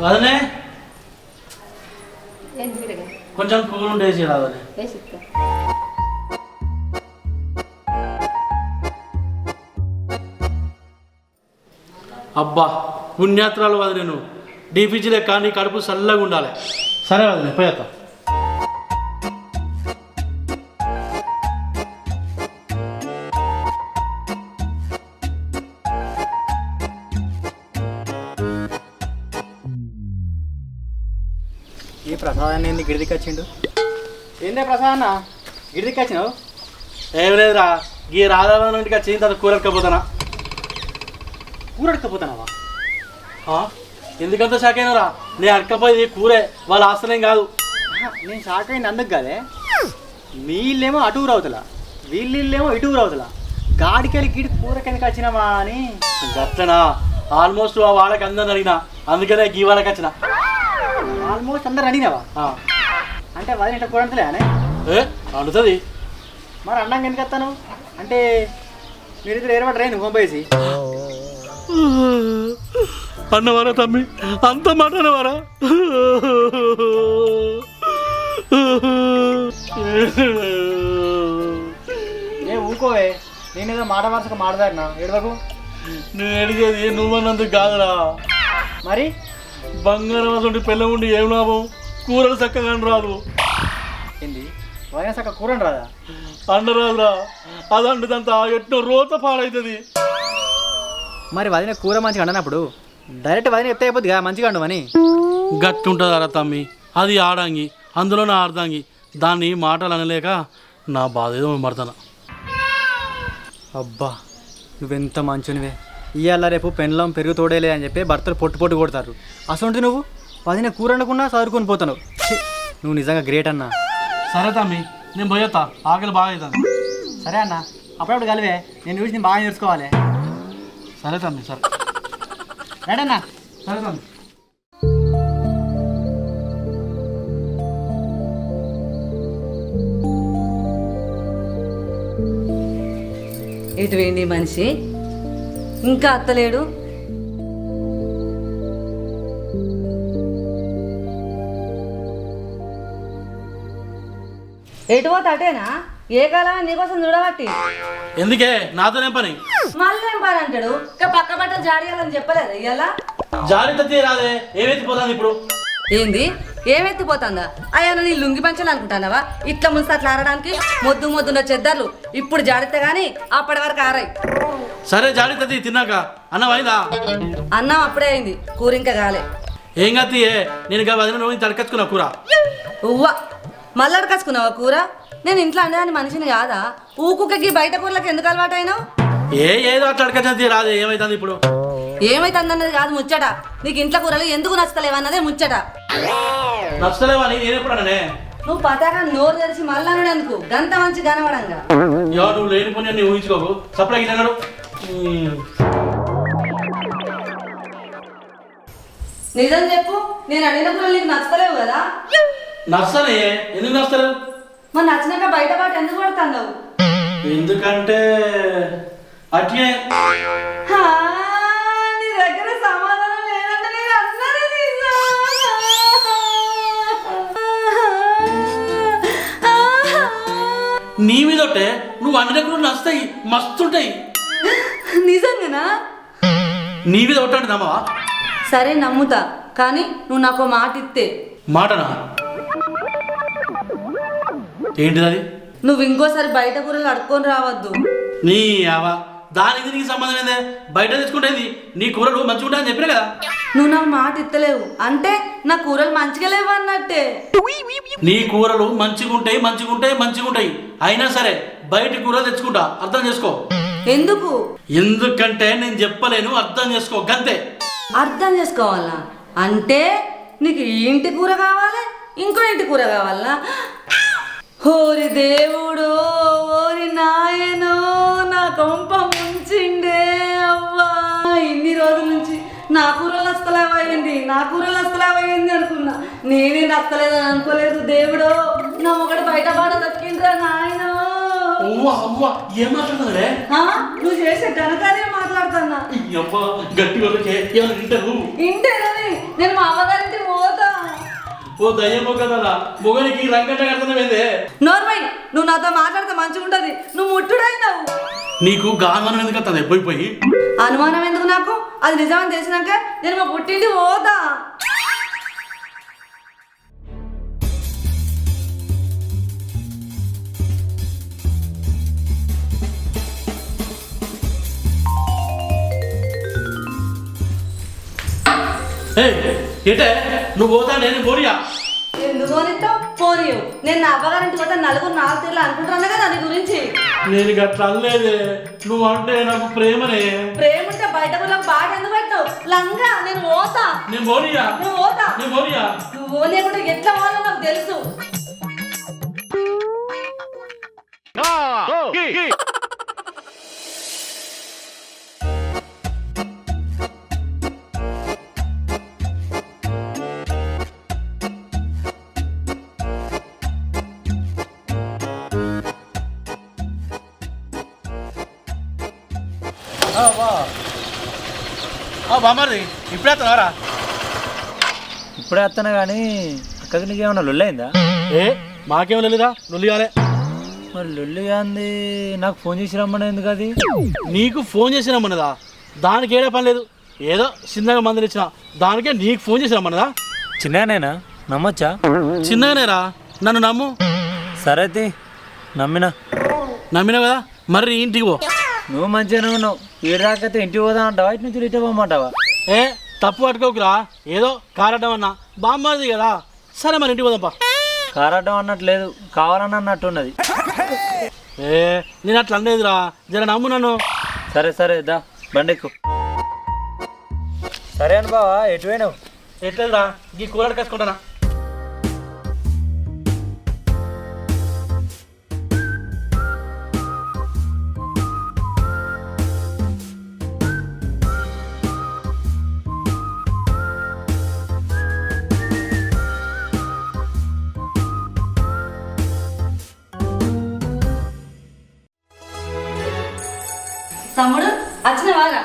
వదనే కొంచెం కూల్ ఉండేసి రావాలి. అబ్బా పుణ్యాత్రాలు వదిలే నువ్వు డీపీజీలే కానీ కడుపు చల్లగా ఉండాలి. సరే వదిలే పోయేత. ఈ ప్రసాదాన్ని ఏంది గిడిదికి వచ్చిండు? ఏందే ప్రసాదన్న గిడిదికి వచ్చినావు? ఏం లేదురా, ఈ రాధావరం ఇంటికి వచ్చి తన కూర ఎక్కపోతానా. కూర అడకపోతున్నావా? ఎందుకంత షాక్ అయినరా? నేను అడకపోయి కూరే వాళ్ళ ఆశ్రయం కాదు. నేను షాక్ అయింది అందుకు కాదే. మీ ఇల్లేమో అటు ఊరు అవుతలా, వీళ్ళేమో ఇటు ఊరు అవుతలా. గాడికెళ్ళి గిడి కూర కిందకి వచ్చినావా అని. గట్లనా? ఆల్మోస్ట్ ఆ వాళ్ళకి అందరిని అడిగినా, అందుకనే గీ వాళ్ళకి వచ్చిన. ఆల్మోస్ట్ అందరు అడిగినావా? అంటే వదిన ఇట్లా కూర అంటలే అనే వండుతుంది. మరి అన్నంగా ఎందుకు వస్తాను అంటే మీరిద్దరు ఏర్పడరే నువ్వు పంపేసి అన్నవారా తమ్మి? అంత మాట అన్నవారా? ఏ ఊకోవే, నేనేదో మాట వరుసగా మాట్లాడినా ఏడవకు. నేను అడిగేది నువ్వన్నందుకు కాదురా. మరి బంగారం అసలు పిల్ల ఉండి ఏం లాభం? కూరలు చక్కగా రాదు. ఏంది వదిన చక్క కూర రాదా? అండరాదురా, అదంతా ఎట్నో రోత పాడవుతుంది. మరి వదిన కూర మంచిగా అండనప్పుడు డైరెక్ట్ వదిన ఎత్త అయిపోద్దిగా మంచిగా అండు అని. గట్టి ఉంటుందారా తమ్మి, అది ఆడంగి, అందులో నా అర్ధాంగి. దాన్ని మాటలు అనలేక నా బాధ ఏదో మడతాను. అబ్బా నువ్వెంత మంచునివే. ఇవాళ రేపు పెండ్లం పెరుగు తోడేలే అని చెప్పి భర్తలు పొట్టు కొడతారు. అసలు నువ్వు వదిన కూర వండకుండా చదువుకొని పోతావు. నువ్వు నిజంగా గ్రేట్ అన్నా. సరే తమ్మి, నేను పోయేస్తా, ఆకలి బాగా అవుతాను. సరే అన్న, అప్పుడప్పుడు కలివే, నేను చూసి నేను బాగా నేర్చుకోవాలి. సరే తమ్మి, సరే రైడన్నా. సరే తమ్మి. ఎటు వేయండి మనిషి ఇంకా అత్తలేడు? ఎటు పోతే అటేనా? ఏ కాలమే నీకోసం చూడబట్టి. ఎందుకే నాతోనే పని? మళ్ళీ ఏం పని అంటాడు? ఇంకా పక్క బట్టలు జాడియాలని చెప్పలేదు ఇయ్యాల. జారి తత్తి రాదే, ఏమెత్తిపోతాను ఇప్పుడు? ఏంది ఏమెత్తిపోతుందా? అయ్యా నీ లుంగి పంచాలి అనుకుంటానవా? ఇట్లా ముందు అట్లా ఆడడానికి మొద్దున్న చెద్దర్లు ఇప్పుడు జాడితే గాని అప్పటి వరకు ఆరాయి. సరే జాడి తత్తి తిన్నాక అన్నం అయిందా? అన్నం అప్పుడే అయింది, కూర ఇంకా కాలే. ఏం కత్తి, నేను ఇక 10 రోజులు తడకచ్చుకున్నా కూర. ఉవ్వా మళ్ళీ అడకచ్చుకున్నావా కూర? నేను ఇంట్లో అండేదాన్ని మనిషిని కాదా? ఊకుకి బయట కూరలకు ఎందుకు అలవాటు అయినావు? ఏదో అట్లా అడకచ్చి రాదే, ఏమైతుంది ఇప్పుడు? ఏమైతుందన్నది కాదు ముచ్చట, నీకు ఇంట్లో కూరలు ఎందుకు నచ్చలేవన్నదే ముచ్చట. నచ్చలేవని నేను ఎప్పుడు అన్నానే? నువ్వు పతాకా నోరు తెరిచి మళ్ళా ఎందుకు గంత మంచి కనబడంగా? నువ్వు లేని పని అని ఊహించుకోకు. సప్లై అన్నాడు. నిజం చెప్పు, నేను అడిగిన కూరలు నీకు నచ్చలేవు కదా? నచ్చనే, ఎందుకు నచ్చలేవు? మరి నచ్చినాక బయట పాటు ఎందుకు పడుతున్నావు? ఎందుకంటే అట్లే. నీ దగ్గర సమాధానం లేదంటే నేను అన్నది నీ మీద నువ్వు అన్ని కూడా నచ్చుతాయి, మస్తుంటాయి. నిజంగానా? నీ మీద ఒట్టండి నమ్మవా? సరే నమ్ముతా, కానీ నువ్వు నాకు మాట ఇస్తే. మాటనా? ఏంటిది అది? నువ్వు ఇంకోసారి బయట కూరలు అడుక్కొని రావద్దు. నీ అవా, దానికి నీకు సంబంధం ఏందే? బయట తెచ్చుకుంటేది నీ కూరలు మంచిగా ఉంటాయని చెప్పినా కదా. నువ్వు నాకు మాట ఇత్తలేవు అంటే నా కూరలు మంచిగా లేవు అన్నట్టే. నీ కూరలు మంచిగుంటాయి అయినా సరే బయట కూరలు తెచ్చుకుంటా, అర్థం చేసుకో. ఎందుకు? ఎందుకంటే నేను చెప్పలేను, అర్థం చేసుకో గంతే. అర్థం చేసుకోవాలా అంటే నీకు ఈ ఇంటి కూర కావాలి, ఇంకో ఇంటి కూర కావాలా? ఓరి దేవుడు, ఓరి నాయనో, నా కొంప ముంచిండే అవ్వా. ఇన్ని రోజుల నుంచి నా కూరలు నచ్చలేవయ్యింది అనుకున్నా. నేనే నచ్చలేదని అనుకోలేదు. దేవుడు నా ఒకటి బయట పాట దక్కిండ్రా నాయనో. ఏం మాట్లాడుతున్నాడే? నువ్వు చేసే ఘనకార్యం మాట్లాడుతున్నా. పోతున్నా. గట్టి వాళ్ళకే ఏమైనా వింటారు ఇంటేనని నేను మా అమ్మగారింటికి పోతా. ఓ దయ్యమో కదా మొగనికి రంగంట కడుతున్నావేందే నోర్మై, నువ్వు నాతో మాట్లాడితే మంచిగా ఉంటది. నువ్వు ముట్టుడైనావు. నీకు గానం ఎందుకు వస్తుంది పోయి అనుమానం ఎందుకు నాకు? అది నిజమని తెలిసినాక నేను మా పుట్టింటి పోతా. ఏటే నువ్వు పోతా నేను పోరియా ఎందుకు పోనిస్తావు? పోనీయు. నేను నా అవ్వగారింటి పోతే నలుగురు నాలుగు తీర్లు అనుకుంటున్నా కదా దాని గురించి. నేను గట్లా అనలేదే, నువ్వు అంటే నాకు ప్రేమనే. ప్రేమ ఉంటే బయట వాళ్ళకి బాగా ఎందుకు పెట్టావు? లంగా నేను పోతా. నేను పోనీయా నువ్వు పోతా. నేను పోనీయా నువ్వు పోలేకుండా ఎట్లా పోవాలో నాకు తెలుసు. బామ్మది ఇప్పుడే వస్తున్నారా? ఇప్పుడే వస్తాను కానీ అక్కడికి నీకేమన్నా లొల్లైందా? మాకేం లేదా లొల్లి కాలే. మరి లొల్లి కాంది నాకు ఫోన్ చేసి రమ్మని ఎందుకు? అది నీకు ఫోన్ చేసి రమ్మన్నదా? దానికి ఏడే పని లేదు. ఏదో చిన్నగా మందులు ఇచ్చిన దానికే నీకు ఫోన్ చేసి రమ్మన్నదా? చిన్నగానేనా? నమ్మొచ్చా? చిన్నగానేరా, నన్ను నమ్ము. సరే అయితే నమ్మినా కదా, మరి ఇంటికి పో. నువ్వు మంచిగానే ఉన్నావు. ఈడు రాకపోతే ఇంటికి పోదా అంటావా? ఇటు నుంచి ఇటే పోమంటావా? తప్పు పట్టుకోకురా, ఏదో కారడం అన్నా బామ్మది కదా. సరే మరి ఇంటికి పోదాంపా. కారడం అన్నట్లేదు, కావాలని అన్నట్టున్నది. నేను అట్లా అనలేదురా, జర నమ్ము నన్ను. సరే సరే దా బండెక్కు. సరే అని బావా, ఎటు పోయినావు? ఎట్లేదురా, ఈ కూరడు కసుకుంటానా. తమ్ముడు వచ్చిన వాళ్ళ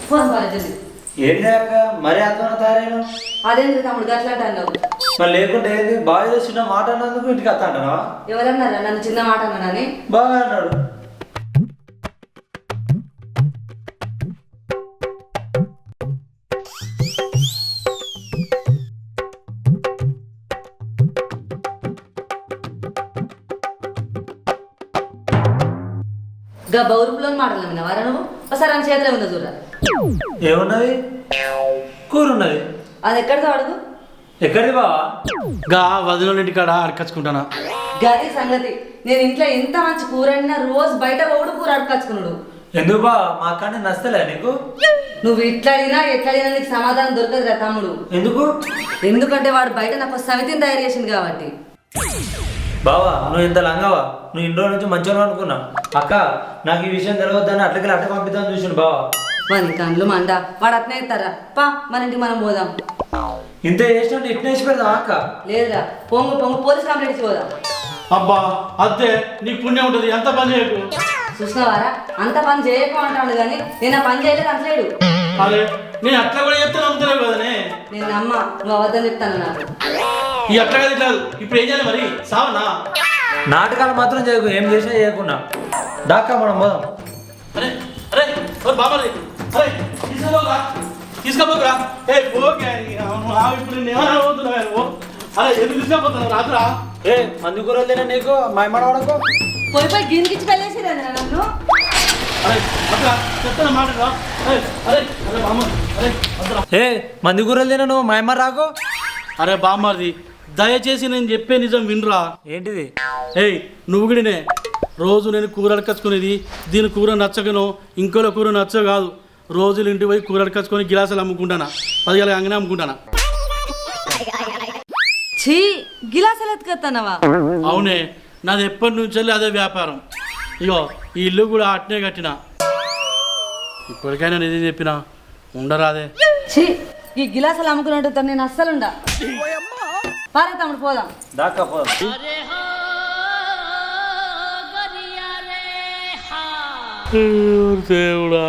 ఫోన్ బాగా ఏంటి అక్క మరీ అర్థం తయారైన? అదేంటి తమ్ముడు గట్లాంటి అన్నావు? మరి లేకుంటే ఏంది? బాగా చిన్న మాట అన్నందుకు ఇంటికి వస్తా అంటావా? ఎవరన్నారా నన్ను చిన్న మాట అన్నానని? బాగా అన్నాడు. గా బౌరుపులో మాటలు విన్నావారా నువ్వు? ఒకసారి అని చేతిలో ఉందో చూడ. ఏమున్నది? కూర ఉన్నది. అది ఎక్కడితో అడుగు. ఎక్కడిది బావా? గా వదిన ఇంటికాడ అడకచ్చుకుంటానా. గది సంగతి. నేను ఇంట్లో ఎంత మంచి కూర అయినా రోజు బయట పోడు కూర అడకచ్చుకున్నాడు. ఎందుకు బా? మా అక్కడ నచ్చలే నీకు? నువ్వు ఇట్లా అడిగినా ఎట్లా అడిగినా నీకు సమాధానం దొరకదురా తమ్ముడు. ఎందుకు? ఎందుకంటే వాడు బయట నాకు సమితిని తయారు చేసింది కాబట్టి. బావా నువ్వు ఇంత లంగావా? నువ్వు ఇన్ని రోజుల నుంచి మంచిగా అనుకున్నా. అక్క నాకు ఈ విషయం తెలియద్దని అట్లకి అట్ట పంపిద్దామని చూసాను బావా. మన కళ్ళు మండ వాడు అట్నే ఇస్తారా? పా మన ఇంటికి మనం పోదాం. ఇంత చేసినట్టు ఇట్లా వేసి పెడదాం అక్క? లేదురా, పొంగు పొంగు పోలీస్ కంప్లైంట్ ఇచ్చి పోదాం. అబ్బా అదే నీకు పుణ్యం ఉంటుంది, ఎంత పని చేయకు. చూసినవారా, అంత పని చేయకు అంటాడు కానీ నేను ఆ పని చేయలేదు అంటలేడు. అదే నేను అట్లా కూడా చెప్తే నమ్ముతలేవు కదనే. నేను నమ్మ, నువ్వు అబద్ధం చెప్తాను నాకు. ఈ అట్లా కదా ఇట్లా ఇప్పుడు ఏం చేయాలి మరి? సావనా? నాటకాలు మాత్రం చేయకు, ఏం చేసినా చేయకుండా డాక్కా మనం పోదాం. అరే అరే బాబాది, అరే తీసుకోపోరా తీసుకోపోరా. ఓకే ఇప్పుడు నేను ఏమైనా అవుతున్నావు? అరే ఎందుకు తీసుకోపోతున్నావు? రాదురా. మందు కూరలేనా నీకు? మా అమ్మ వాడకు పోయి పోయి గిన్నెకిచ్చి వెళ్ళేసి నన్ను. అరే అట్లా చెప్తాను మాట. అరే అరే బామ్మ, అరే మందు కూరలేనా నువ్వు? మా అమ్మ రాకు. అరే బామ్మది దయచేసి నేను చెప్పే నిజం వినరా. ఏంటిది? నువ్వు కూడా రోజు నేను కూర అడకచ్చుకునేది, దీని కూర నచ్చకను ఇంకోలో కూర నచ్చ కాదు. రోజులు ఇంటికి పోయి కూర అడకచ్చుకొని గిలాసాలు అమ్ముకుంటానా, 10 గల అంగనే అమ్ముకుంటానా. ఛీ, గిలాసాలు ఎత్తుకొస్తానవా? అవునే, నాది ఎప్పటి నుంచి అదే వ్యాపారం. ఇగో ఈ ఇల్లు కూడా అట్నే కట్టినా. ఇప్పటికైనా నిజం చెప్పినా ఉండరాదే. ఛీ, ఈ గిలాసాలు అమ్ముకున్నట్టు నేను అస్సలుండా. పారే తమ్ముడు పోదాం. దాకా పోదాం. దేవుడా